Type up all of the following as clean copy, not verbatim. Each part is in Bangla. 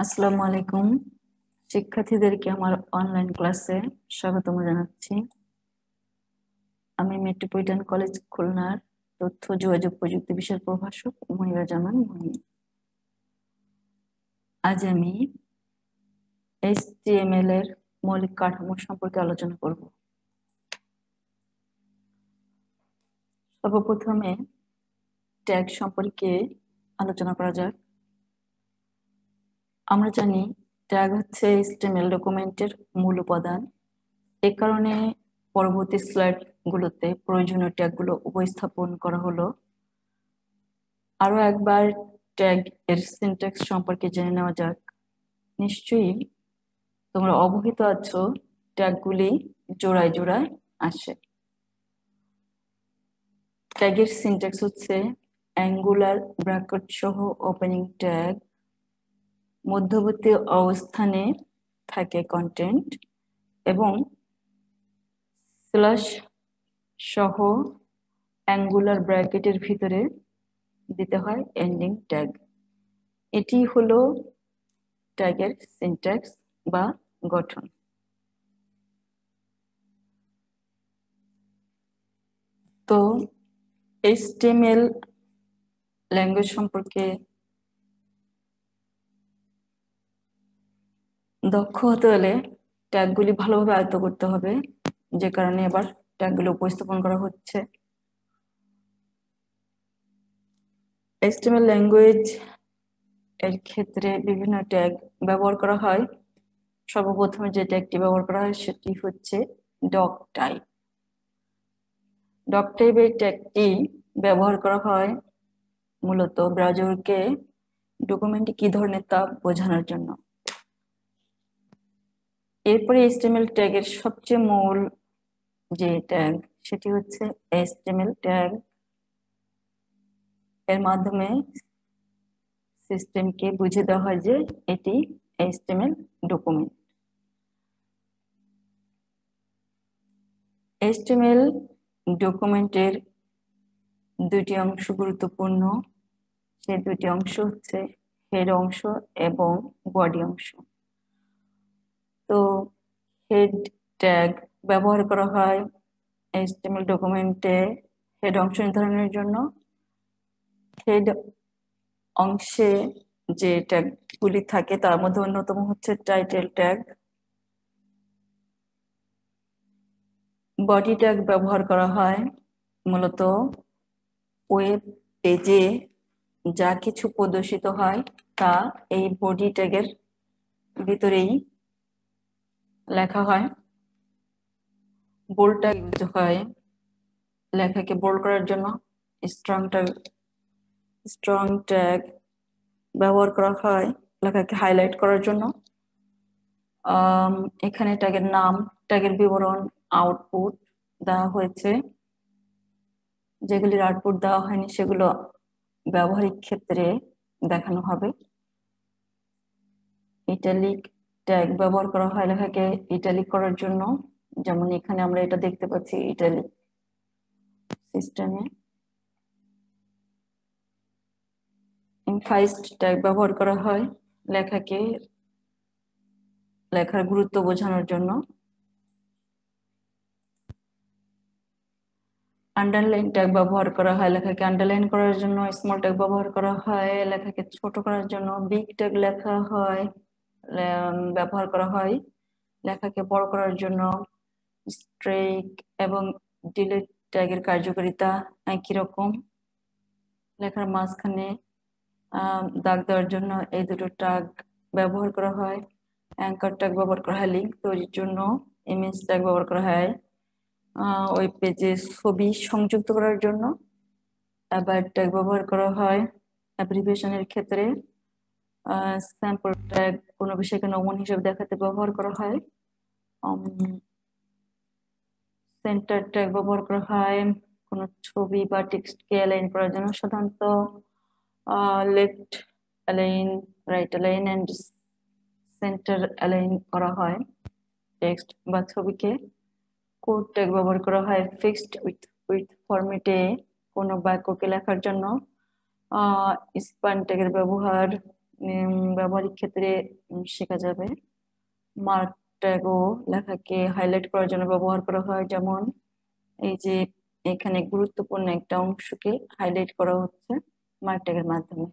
আসসালামু আলাইকুম। শিক্ষার্থীদেরকে আমার অনলাইন ক্লাসে স্বাগতম জানাচ্ছি। আমি মেট্রোপলিটন কলেজ খুলনার তথ্য যোগাযোগ প্রযুক্তি বিষয়ের প্রভাষক মনিরা জামান মনি। আজ আমি HTML এর মৌলিক কাঠামো সম্পর্কে আলোচনা করব। সর্বপ্রথমে ট্যাগ সম্পর্কে আলোচনা করা যাক। আমরা জানি ট্যাগ হচ্ছে HTML ডকুমেন্টের মূল উপাদান। এ কারণে পরবর্তী স্লাইড গুলোতে প্রয়োজনীয় ট্যাগ গুলো উপস্থাপন করা হলো। আরো একবার ট্যাগ এর সিনট্যাক্স সম্পর্কে জেনে নেওয়া যাক। নিশ্চয়ই তোমরা অবহিত আছো ট্যাগ গুলি জোড়ায় জোড়ায় আসে। ট্যাগের সিনট্যাক্স হচ্ছে অ্যাঙ্গুলার ব্র্যাকেট সহ ওপেনিং ট্যাগ, মধ্যবর্তী অবস্থানে থাকে কন্টেন্ট এবং স্ল্যাশ সহ অ্যাঙ্গুলার ব্র্যাকেটের ভিতরে দিতে হয় এন্ডিং ট্যাগ। এটি হলো ট্যাগের সিনট্যাক্স বা গঠন। তো HTML ল্যাঙ্গুয়েজ সম্পর্কে দক্ষ হতে হলে ট্যাগগুলি ভালোভাবে আয়ত্ত করতে হবে, যে কারণে এবার ট্যাগগুলো উপস্থাপন করা হচ্ছে। HTML ল্যাঙ্গুয়েজ এর ক্ষেত্রে বিভিন্ন ট্যাগ ব্যবহার করা হয়। সর্বপ্রথমে যে ট্যাগটি ব্যবহার করা হয় সেটি হচ্ছে ডক টাইপ। ডক টাইপের ট্যাগটি ব্যবহার করা হয় মূলত ব্রাউজারকে ডকুমেন্টটি কি ধরনের তা বোঝানোর জন্য। এরপরে HTML ট্যাগের সবচেয়ে মূল যে ট্যাগ সেটি হচ্ছে HTML ট্যাগ। এর মাধ্যমে সিস্টেমকে বুঝিয়ে দেওয়া হয় যে এটি HTML ডকুমেন্ট। HTML ডকুমেন্টের দুটি অংশ গুরুত্বপূর্ণ। সেই দুটি অংশ হচ্ছে হেড অংশ এবং বডি অংশ। তো হেড ট্যাগ ব্যবহার করা হয় HTML ডকুমেন্টে হেড অংশ নির্ধারণের জন্য। হেড অংশে যে ট্যাগগুলি থাকে তার মধ্যে অন্যতম হচ্ছে টাইটেল ট্যাগ। বডি ট্যাগ ব্যবহার করা হয় মূলত ওয়েব পেজে যা কিছু প্রদর্শিত হয় তা এই বডি ট্যাগের ভিতরেই লেখা হয়। বোল্ড ট্যাগ ইউজ হয় লেখাকে বোল্ড করার জন্য। স্ট্রং ট্যাগ ব্যবহার করা হয় লেখাকে হাইলাইট করার জন্য। এখানে ট্যাগের নাম, ট্যাগের বিবরণ, আউটপুট দেওয়া হয়েছে। যেগুলির আউটপুট দেওয়া হয়নি সেগুলো ব্যবহারিক ক্ষেত্রে দেখানো হবে। ইটালিক ট্যাগ ব্যবহার করা হয় লেখাকে ইটালিক করার জন্য, যেমন এখানে আমরা এটা দেখতে পাচ্ছি ইটালিক সিস্টেমে। এমফাসিজড ট্যাগ ব্যবহার করা হয় লেখার গুরুত্ব বোঝানোর জন্য। আন্ডারলাইন ট্যাগ ব্যবহার করা হয় লেখাকে আন্ডারলাইন করার জন্য। স্মল ট্যাগ ব্যবহার করা হয় লেখাকে ছোট করার জন্য। বিগ ট্যাগ ব্যবহার করা হয় লেখাকে বড় করার জন্য। স্ট্রেক এবং ডিলিট ট্যাগের কার্যকারিতা একই রকম। লেখার মাঝখানে দাগ দেওয়ার জন্য এই দুটো ট্যাগ ব্যবহার করা হয়। অ্যাঙ্কার ট্যাগ ব্যবহার করা হয় লিঙ্ক তৈরির জন্য। ইমেজ ট্যাগ ব্যবহার করা হয় ওয়েব পেজে ছবি সংযুক্ত করার জন্য। অ্যাবাউট ট্যাগ ব্যবহার করা হয় অ্যাব্রিভিয়েশনের ক্ষেত্রে। স্যাম্পল ট্যাগ কোনো বিষয়কে নমুনা হিসেবে দেখাতে ব্যবহার করা হয়। সেন্টার ট্যাগ ব্যবহার করা হয় কোনো ছবি বা টেক্সটকে অ্যালাইন করার জন্য। সাধারণত left align, right align and center align করা হয় টেক্সট বা ছবিকে। কোড ট্যাগ ব্যবহার করা হয় ফিক্সড উইথ ফরম্যাটে কোনো বাক্যকে লেখার জন্য। স্প্যান ট্যাগের ব্যবহার ব্যবহারিক ক্ষেত্রে শেখা যাবে। মার্ক ট্যাগও লেখাকে হাইলাইট করার জন্য ব্যবহার করা হয়, যেমন এই যে এখানে গুরুত্বপূর্ণ একটা অংশকে হাইলাইট করা হচ্ছে মার্ক ট্যাগের মাধ্যমে।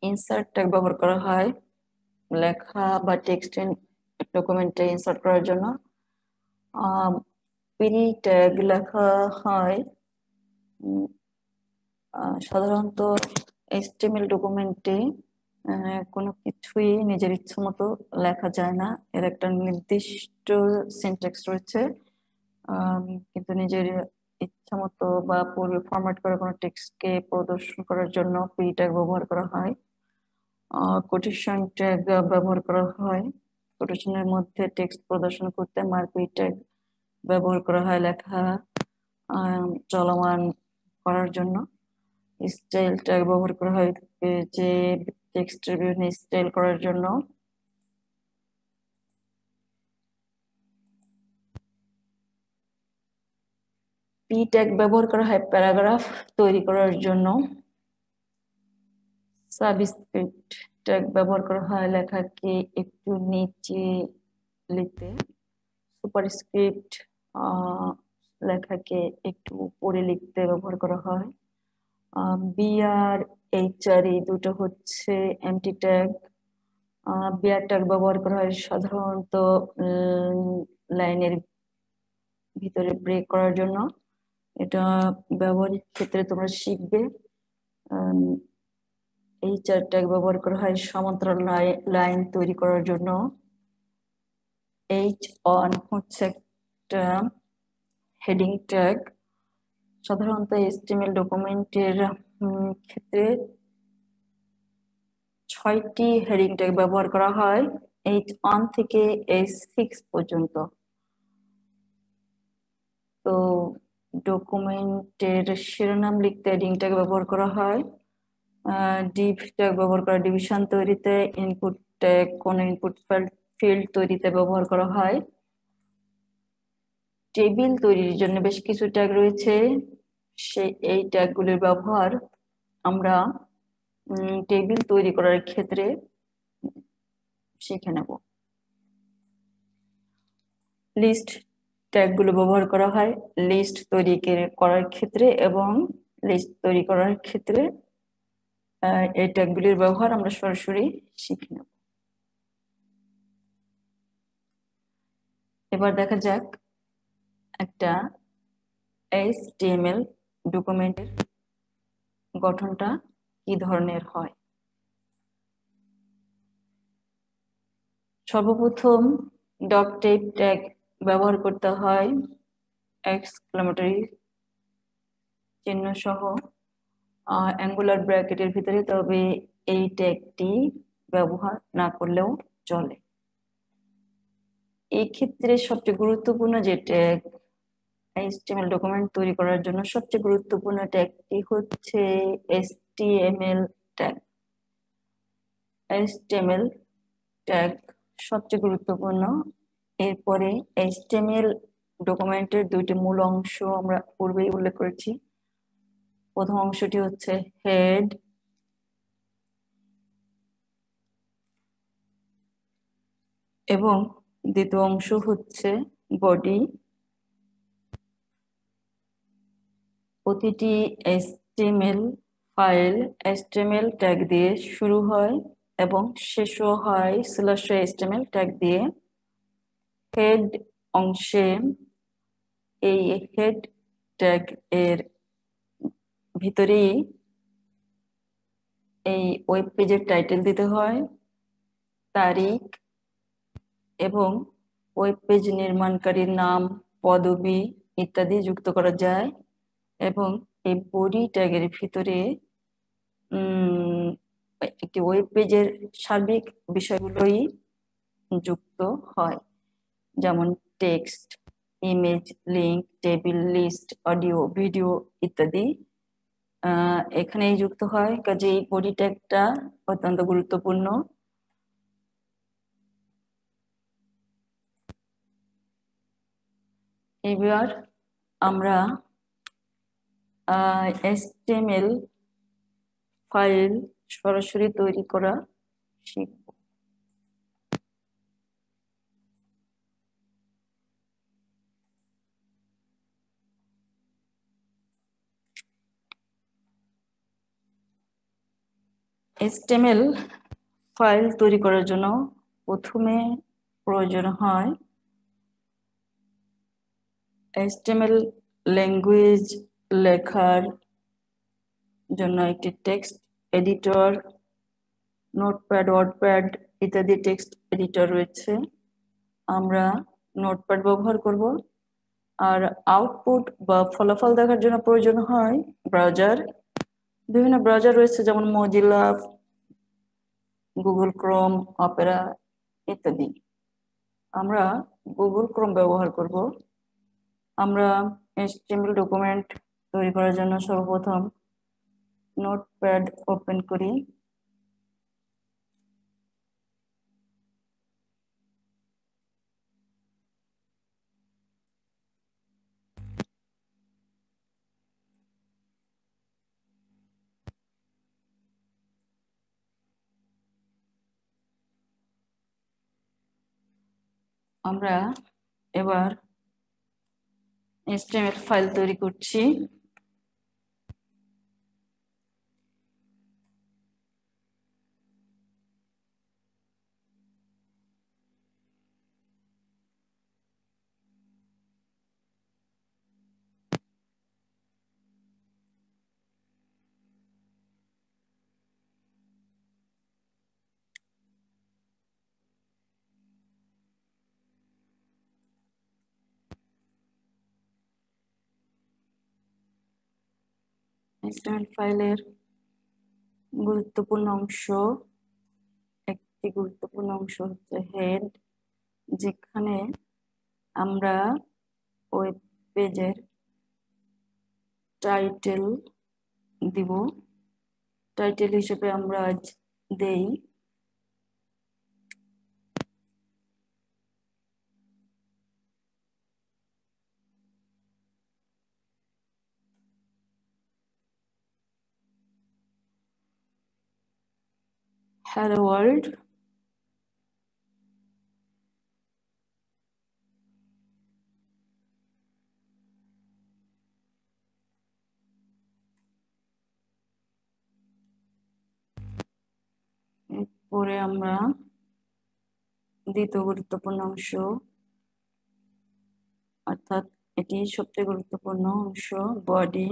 ইনসার্ট ট্যাগ ব্যবহার করা হয় লেখা বা টেক্সট ডকুমেন্টে ইনসার্ট করার জন্য। পিডি ট্যাগ লেখা হয় সাধারণত এইচটিএমএল ডকুমেন্টে কোনো কিছুই নিজের ইচ্ছা মতো লেখা যায় না, এর একটা নির্দিষ্ট সিনট্যাক্স রয়েছে। কিন্তু নিজের ইচ্ছা মতো বা পূর্বে ফরম্যাট করা কোনো টেক্সটকে প্রদর্শন করার জন্য পিডি ট্যাগ ব্যবহার করা হয়। কোটেশন ট্যাগ ব্যবহার করা হয় কোটেশনের মধ্যে টেক্সট প্রদর্শন করতে। মার্কুই ট্যাগ ব্যবহার করা হয় লেখা চলমান করার জন্য। স্টাইল ট্যাগ ব্যবহার করা হয় যে টেক্সটের বিভিন্ন স্টাইল করার জন্য। পি ট্যাগ ব্যবহার করা হয় প্যারাগ্রাফ তৈরি করার জন্য। সাবস্ক্রিপ্ট ট্যাগ ব্যবহার করা হয় লেখাকে একটু নিচে লিখতে। সুপারস্ক্রিপ্ট লেখাকে একটু উপরে লিখতে ব্যবহার করা হয়। বিআর এইচআর এই দুটো হচ্ছে এমটি ট্যাগ। বিআর ট্যাগ ব্যবহার করা হয় সাধারণত লাইনের ভিতরে ব্রেক করার জন্য। এটা ব্যবহারিক ক্ষেত্রে তোমরা শিখবে। এইচআর ট্যাগ ব্যবহার করা হয় সমান্তরাল লাইন তৈরি করার জন্য। H1 হচ্ছে একটা হেডিং ট্যাগ। সাধারণত এইচটিএমএল ডকুমেন্টের ক্ষেত্রে 6টি হেডিং ট্যাগ ব্যবহার করা হয় H1 থেকে H6 পর্যন্ত। তো ডকুমেন্টের শিরোনাম লিখতে হেডিং ট্যাগ ব্যবহার করা হয়। ডিভ ট্যাগ ব্যবহার করা ডিভিশন তৈরিতে। ইনপুট ট্যাগ কোন ইনপুট ফিল্ড তৈরিতে ব্যবহার করা হয়। টেবিল তৈরির জন্য বেশ কিছু ট্যাগ রয়েছে, এই ট্যাগগুলির ব্যবহার আমরা টেবিল তৈরি করার ক্ষেত্রে শিখে নেব। লিস্ট ট্যাগগুলো ব্যবহার করা হয় লিস্ট তৈরি করার ক্ষেত্রে, এবং লিস্ট তৈরি করার ক্ষেত্রে এই ট্যাগগুলির ব্যবহার আমরা সরাসরি শিখে নেব। এবার দেখা যাক একটা HTML ডকুমেন্টের গঠনটা কি ধরনের হয়। সর্বপ্রথম ডট টাইপ ট্যাগ ব্যবহার করতে হয় এক্সক্লেমেটরি চিহ্ন সহ অ্যাঙ্গুলার ব্র্যাকেটের ভিতরে, তবে এই ট্যাগটি ব্যবহার না করলেও চলে। এই ক্ষেত্রে সবচেয়ে গুরুত্বপূর্ণ যে ট্যাগ HTML ডকুমেন্ট তৈরি করার জন্য সবচেয়ে গুরুত্বপূর্ণ ট্যাগটি হচ্ছে HTML ট্যাগ। HTML ট্যাগ সবচেয়ে গুরুত্বপূর্ণ। এরপরে HTML ডকুমেন্টের দুইটি মূল অংশ আমরা পূর্বেই উল্লেখ করেছি। প্রথম অংশটি হচ্ছে হেড এবং দ্বিতীয় অংশ হচ্ছে বডি। প্রতিটি HTML ফাইল HTML ট্যাগ দিয়ে শুরু হয় এবং শেষও হয় /HTML ট্যাগ দিয়ে। হেড অংশে এই হেড ট্যাগ এর ভিতরেই এই ওয়েব পেজের টাইটেল দিতে হয়, তারিখ এবং ওয়েব পেজ নির্মাণকারীর নাম, পদবি ইত্যাদি যুক্ত করা যায়। এবং এই বডি ট্যাগের ভিতরে একটি ওয়েব পেজের সার্বিক বিষয়গুলোই যুক্ত হয়, যেমন text, image, link, table, list, audio, video ইত্যাদি এখানেই যুক্ত হয়। কাজে এই বডি ট্যাগটা অত্যন্ত গুরুত্বপূর্ণ। এবার আমরা HTML ফাইল সরাসরি তৈরি করা শিখব। HTML ফাইল তৈরি করার জন্য প্রথমে প্রয়োজন হয় HTML ল্যাঙ্গুয়েজ লেখার জন্য একটি টেক্সট এডিটর, নোটপ্যাড, ওয়ার্ডপ্যাড ইত্যাদি টেক্সট এডিটর রয়েছে। আমরা নোটপ্যাড ব্যবহার করব। আর আউটপুট বা ফলাফল দেখার জন্য প্রয়োজন হয় ব্রাউজার। বিভিন্ন ব্রাউজার রয়েছে, যেমন মজিলা, গুগল ক্রোম, অপেরা ইত্যাদি। আমরা গুগল ক্রোম ব্যবহার করব। আমরা HTML ডকুমেন্ট তৈরি করার জন্য সর্বপ্রথম নোটপ্যাড ওপেন করি। আমরা এবার HTML ফাইল তৈরি করছি। HTML ফাইলের গুরুত্বপূর্ণ অংশ, একটি গুরুত্বপূর্ণ অংশ হচ্ছে হেড, যেখানে আমরা ওয়েব পেজের টাইটেল দিব। টাইটেল হিসেবে আমরা আজ দেই হ্যালো ওয়ার্ল্ড। এরপরে আমরা দ্বিতীয় গুরুত্বপূর্ণ অংশ, অর্থাৎ এটি সবচেয়ে গুরুত্বপূর্ণ অংশ, বডি।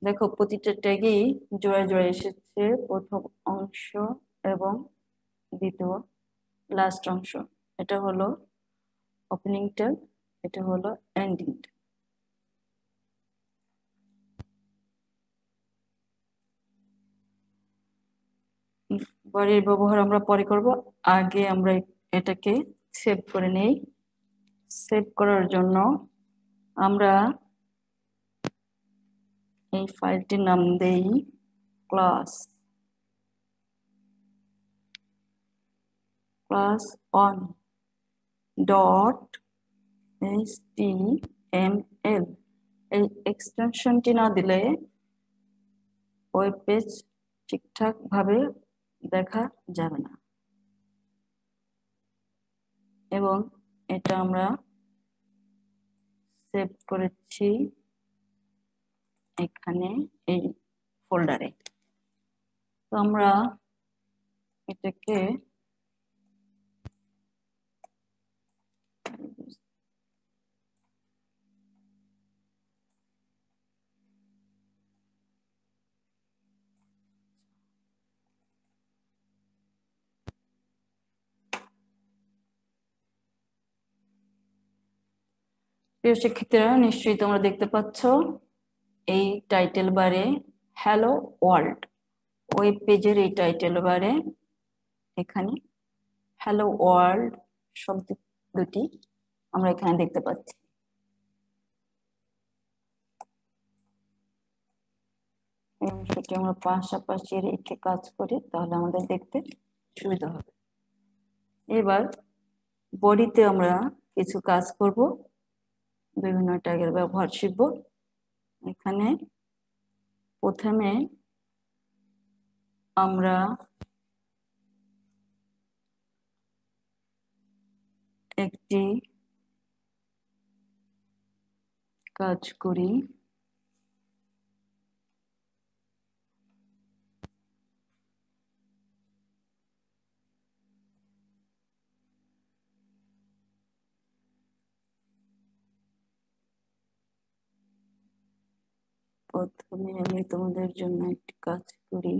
দেখো প্রতিটা ট্যাগই জোড়ায় জোড়ায় এসেছে, প্রথম অংশ এবং দ্বিতীয় লাস্ট অংশ। এটা হলো ওপেনিং ট্যাগ, এটা হলো এন্ডিং ট্যাগ। বডির ব্যবহার আমরা পরে করব, আগে আমরা এটাকে সেভ করে নেই। সেভ করার জন্য আমরা এই ফাইলটির নাম দেই class1.html। এই এক্সটেনশনটি না দিলে ওয়েব পেজ ঠিকঠাক ভাবে দেখা যাবে না। এবং এটা আমরা সেভ করেছি এখানে এই ফোল্ডারে। তো আমরা এটাকে প্রিয় শিক্ষার্থীরা, নিশ্চয়ই তোমরা দেখতে পাচ্ছ এই টাইটেল বারে হ্যালো ওয়ার্ল্ড। ওয়েব পেজের এই টাইটেল বারে এখানে হ্যালো ওয়ার্ল্ড শব্দ দুটি আমরা এখানে দেখতে পাচ্ছি। এই অংশটি আমরা পাশাপাশি রেখে কাজ করি, তাহলে আমাদের দেখতে সুবিধা হবে। এবার বডিতে আমরা কিছু কাজ করব, বিভিন্ন ট্যাগের ব্যবহার শিখব। এখানে প্রথমে আমরা একটি কাজ করি। প্রথমে আমি তোমাদের জন্য একটি কাজ করি।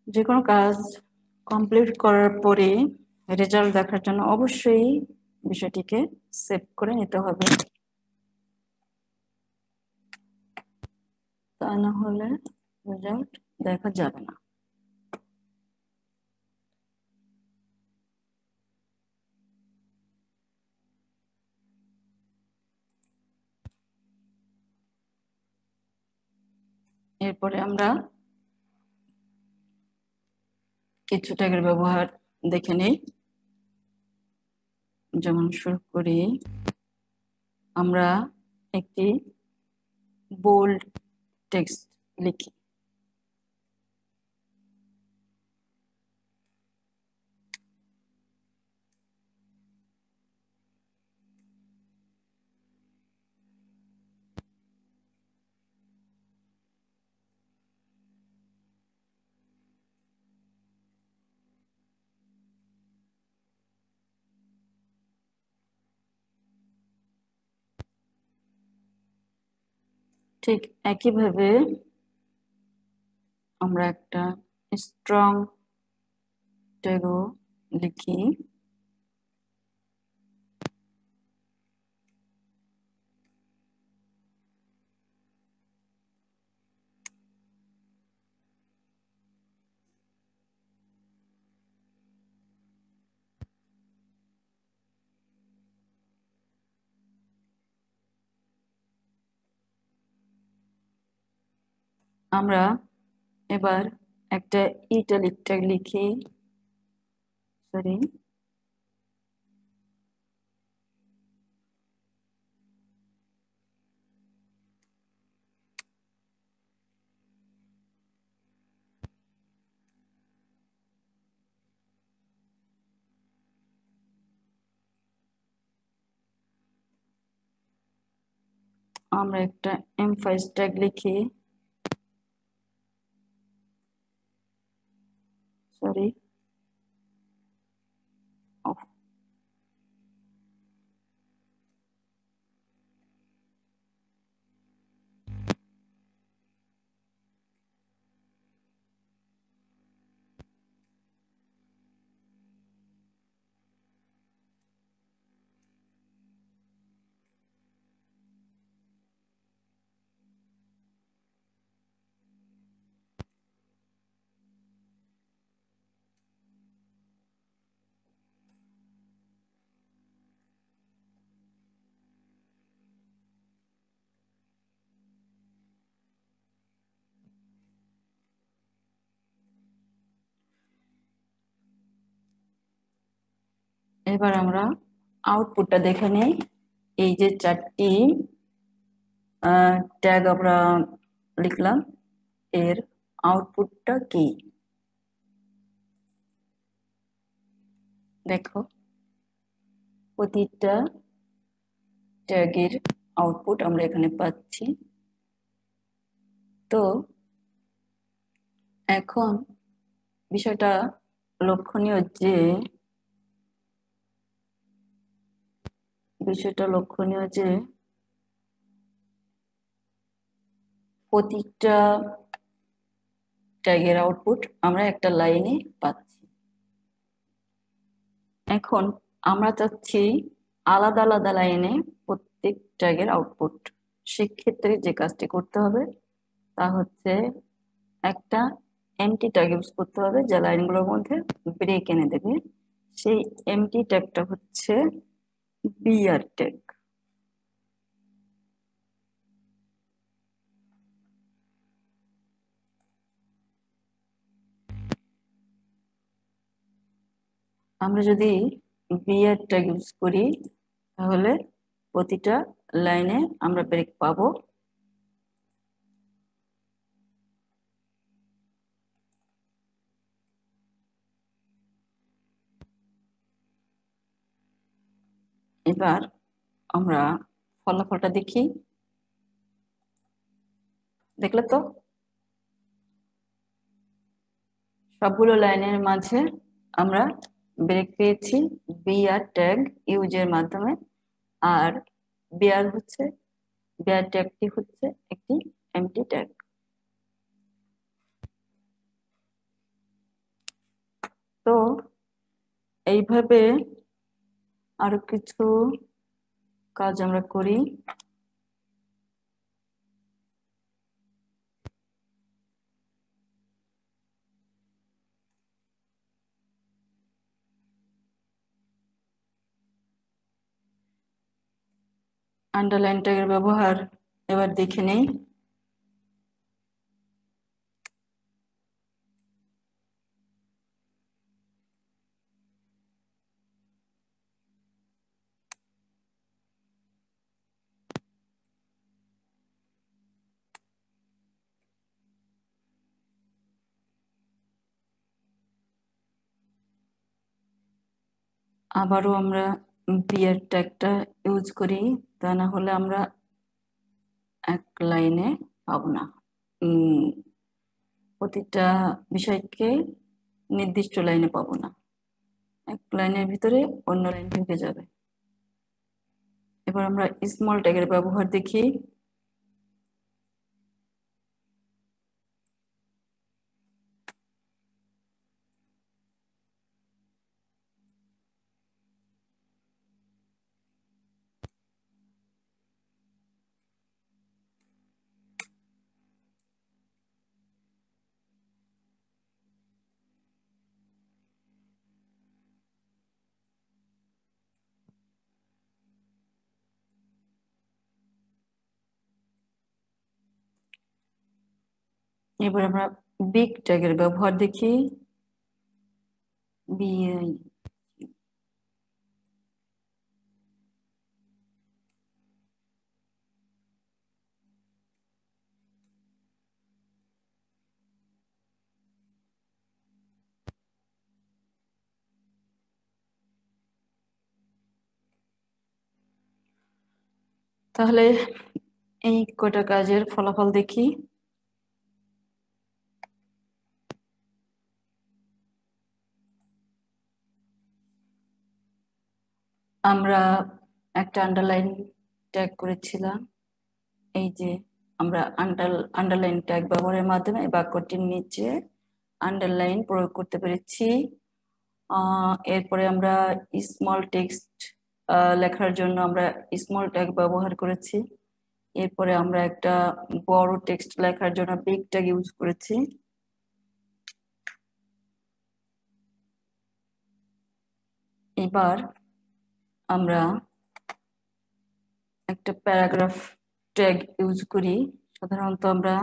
যে কোনো কাজ কমপ্লিট করার পরে রেজাল্ট দেখার জন্য অবশ্যই বিষয়টিকে সেভ করে নিতে হবে, তা না হলে রেজাল্ট দেখা যাবে না। এরপরে আমরা কিছু ট্যাগের ব্যবহার দেখে নেই। যেমন শুরু করি, আমরা একটি বোল্ড টেক্সট লিখি। ঠিক একইভাবে আমরা একটা স্ট্রং ট্যাগও লিখি। আমরা এবার একটা ইটালিক ট্যাগ লিখি। সরি, আমরা একটা এমফাইস ট্যাগ লিখি। সরি, এবার আমরা আউটপুটটা দেখে নেই। এই যে 4টি ট্যাগ আমরা লিখলাম, এর আউটপুটটা কি দেখো। প্রতিটা ট্যাগের আউটপুট আমরা এখানে পাচ্ছি। তো এখন বিষয়টা লক্ষণীয় যে প্রতিটা ট্যাগের আউটপুট আমরা একটা লাইনে পাচ্ছি। এখন আমরা চাচ্ছি আলাদা আলাদা লাইনে প্রত্যেক ট্যাগের আউটপুট। সেক্ষেত্রে যে কাজটি করতে হবে তা হচ্ছে একটা এমটি ট্যাগ ইউজ করতে হবে, যা লাইনগুলোর মধ্যে ব্রেক এনে দেবে। সেই এমটি ট্যাগটা হচ্ছে বিআর ট্যাগ। আমরা যদি বিআর ট্যাগ ইউজ করি তাহলে প্রতিটা লাইনে আমরা ব্রেক পাবো। এবার আমরা ফলাফলটা দেখি। দেখলে তো সবগুলো লাইনের মাঝে আমরা ব্রেক পেয়েছি বিআর ট্যাগ ইউজের মাধ্যমে। আর বিআর ট্যাগটি হচ্ছে একটি এমটি ট্যাগ। তো এইভাবে আরো কিছু কাজ আমরা করি। আন্ডারলাইন ট্যাগের ব্যবহার এবার দেখে নেই। আবারও আমরা বিআর ট্যাগটা ইউজ করি, তা না হলে আমরা এক লাইনে পাবো না। প্রতিটা বিষয়কে নির্দিষ্ট লাইনে পাবো না, এক লাইনের ভিতরে অন্য লাইন ঢুকে যাবে। এবার আমরা স্মল ট্যাগের ব্যবহার দেখি। এবার আমরা বিগ ট্যাগের ব্যবহার দেখি। বিআই তাহলে এই কটা কাজের ফলাফল দেখি। আমরা একটা আন্ডারলাইন ট্যাগ করেছিলাম। এই যে আমরা আন্ডারলাইন ট্যাগ ব্যবহারের মাধ্যমে বাক্যটির নিচে আন্ডারলাইন প্রয়োগ করতে পেরেছি। এরপরে আমরা স্মল টেক্সট লেখার জন্য আমরা স্মল ট্যাগ ব্যবহার করেছি। এরপরে আমরা একটা বড় টেক্সট লেখার জন্য বিগ ট্যাগ ইউজ করেছি। এবার আমরা একটা প্যারাগ্রাফ ট্যাগ ইউজ করি। সাধারণত আমরা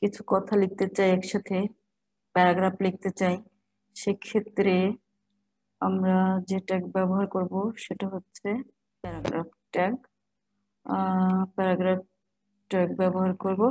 কিছু কথা লিখতে চাই একসাথে, প্যারাগ্রাফ লিখতে চাই, সেক্ষেত্রে আমরা যে ট্যাগ ব্যবহার করব সেটা হচ্ছে প্যারাগ্রাফ ট্যাগ। প্যারাগ্রাফ ট্যাগ ব্যবহার করব।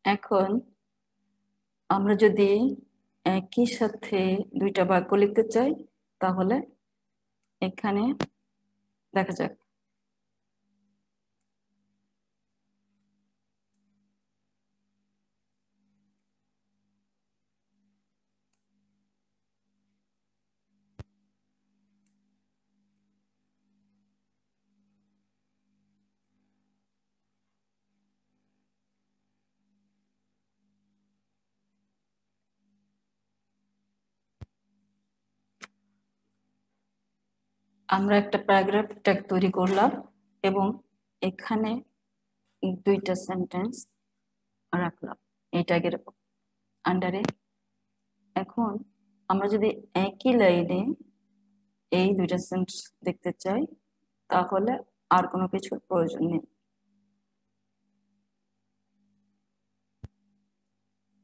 এখন আমরা যদি একই সাথে দুইটা বাক্য লিখতে চাই তাহলে এখানে দেখা যাক। আমরা একটা প্যারাগ্রাফ ট্যাগ তৈরি করলাম এবং এখানে দুইটা সেন্টেন্স রাখলাম এই ট্যাগের আন্ডারে। এখন আমরা যদি একই লাইনে এই দুইটা সেন্টেন্স দেখতে চাই তাহলে আর কোনো কিছুর প্রয়োজন নেই।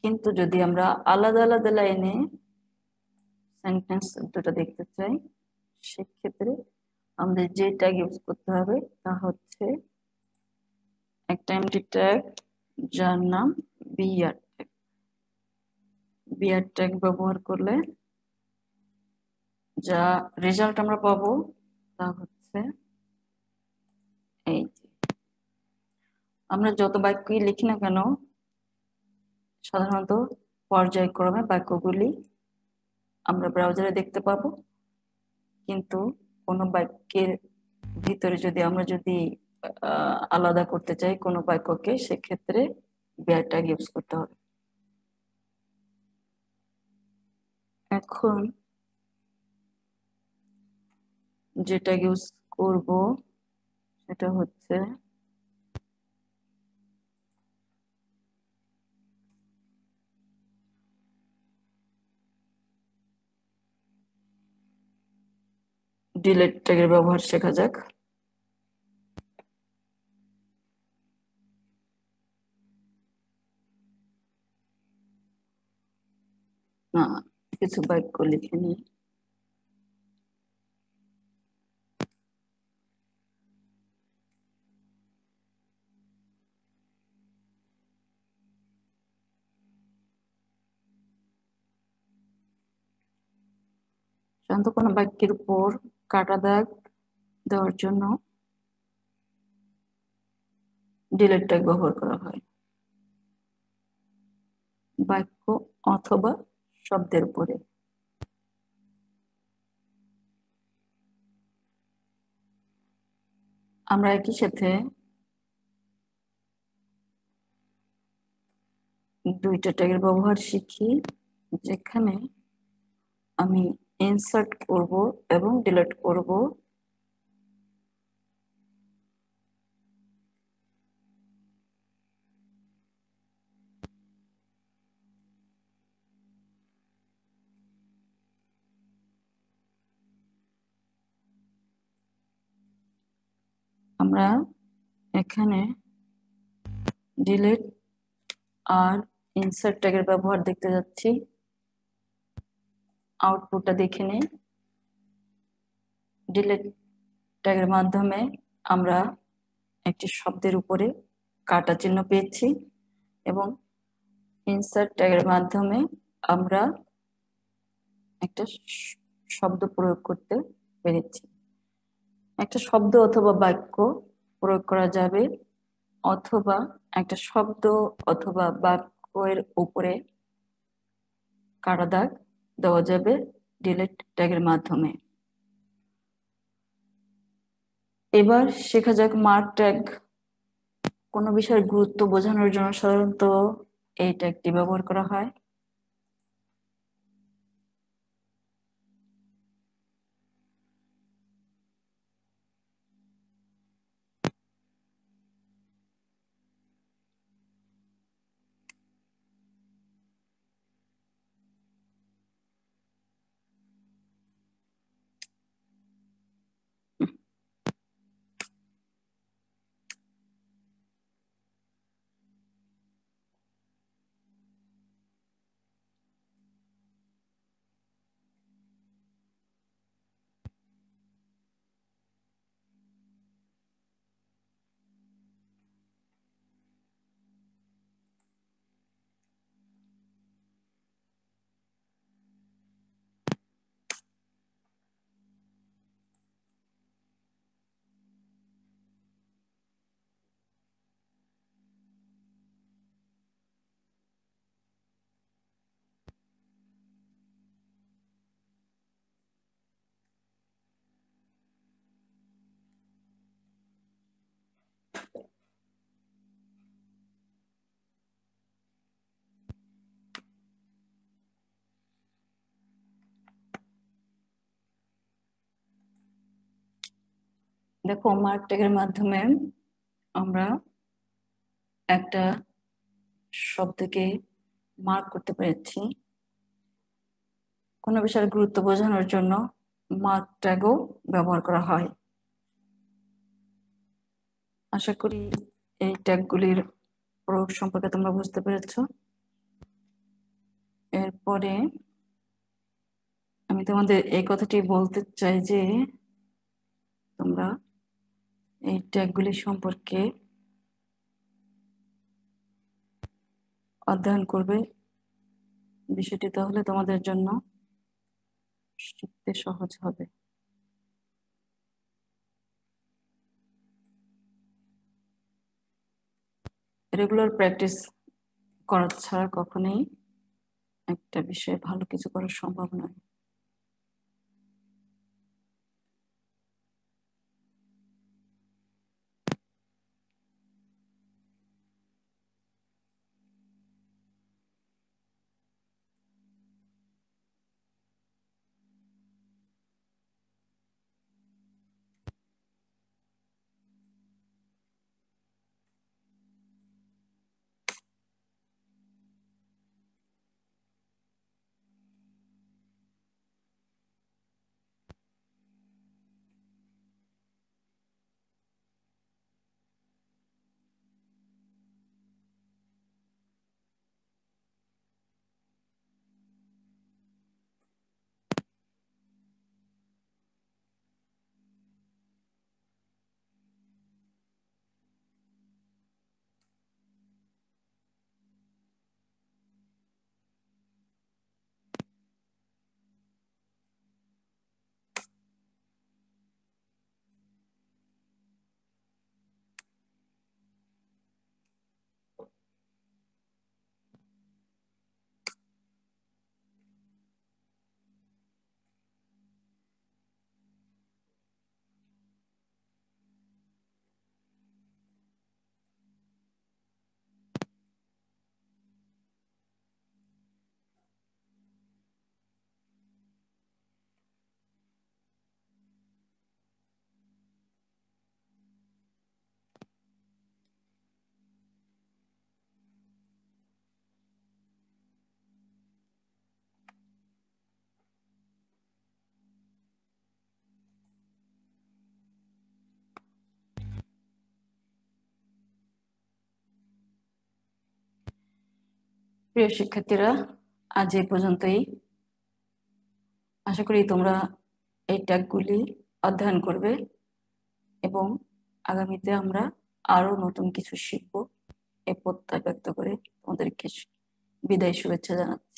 কিন্তু যদি আমরা আলাদা আলাদা লাইনে সেন্টেন্স দুটো দেখতে চাই সেক্ষেত্রে আমাদের যে ট্যাগ ইউজ করতে হবে তা হচ্ছে একটা এমটি ট্যাগ যার নাম বিআর ট্যাগ। বিআর ট্যাগ ব্যবহার করলে যা রেজাল্ট আমরা পাবো তা হচ্ছে এই যে আমরা যত বাক্যই লিখি না কেন সাধারণত পর্যায়ক্রমে বাক্যগুলি আমরা ব্রাউজারে দেখতে পাবো, কিন্তু কোনো বাক্যের ভিতরে যদি আমরা আলাদা করতে চাই কোনো বাক্যকে সেক্ষেত্রে বিআর ট্যাগ ইউজ করতে হবে। এখন যেটা ইউজ করব সেটা হচ্ছে ডিলিট ট্যাগের ব্যবহার শেখা যাক। না, কিছু বাক্য লিখে নিই। সাধারণত কোনো বাক্যের উপর কাটা দাগ দেওয়ার জন্য ডিলিট ট্যাগ ব্যবহার করা হয় বাক্য অথবা শব্দের উপরে। আমরা একই সাথে দুইটা ট্যাগের ব্যবহার শিখি, যেখানে আমি ইনসার্ট করব এবং ডিলিট করব। আমরা এখানে ডিলিট আর ইনসার্ট ট্যাগের ব্যবহার দেখতে যাচ্ছি। আউটপুটটা দেখে নিই। ডিলিট ট্যাগের মাধ্যমে আমরা একটি শব্দের উপরে কাটা চিহ্ন পেয়েছি এবং ইনসার্ট ট্যাগের মাধ্যমে আমরা একটা শব্দ প্রয়োগ করতে পেরেছি। একটা শব্দ অথবা বাক্য প্রয়োগ করা যাবে, অথবা একটা শব্দ অথবা বাক্যের উপরে কাটা দাগ দেওয়া যাবে ডিলিট ট্যাগের মাধ্যমে। এবার শেখা যাক মার্ক ট্যাগ। কোনো বিষয়ের গুরুত্ব বোঝানোর জন্য সাধারণত এই ট্যাগটি ব্যবহার করা হয়। দেখো, মার্ক ট্যাগের মাধ্যমে আমরা একটা শব্দকে মার্ক করতে পেরেছি। কোনো বিষয়ের গুরুত্ব বোঝানোর জন্য মার্ক ট্যাগও ব্যবহার করা হয়। আশা করি এই ট্যাগগুলির প্রয়োগ সম্পর্কে তোমরা বুঝতে পেরেছো। এরপরে আমি তোমাদের এই কথাটি বলতে চাই যে তোমরা এই ট্যাগগুলি সম্পর্কে অধ্যয়ন করবে। বিষয়টি তাহলে তোমাদের জন্য শিখতে সহজ হবে। রেগুলার প্র্যাকটিস করা ছাড়া কখনোই একটা বিষয়ে ভালো কিছু করা সম্ভব নয়। প্রিয় শিক্ষার্থীরা, আজ এই পর্যন্তই। আশা করি তোমরা এই ট্যাগগুলি অধ্যয়ন করবে এবং আগামীতে আমরা আরো নতুন কিছু শিখবো এই প্রত্যয় ব্যক্ত করে তোমাদেরকে বিদায় শুভেচ্ছা জানাচ্ছি।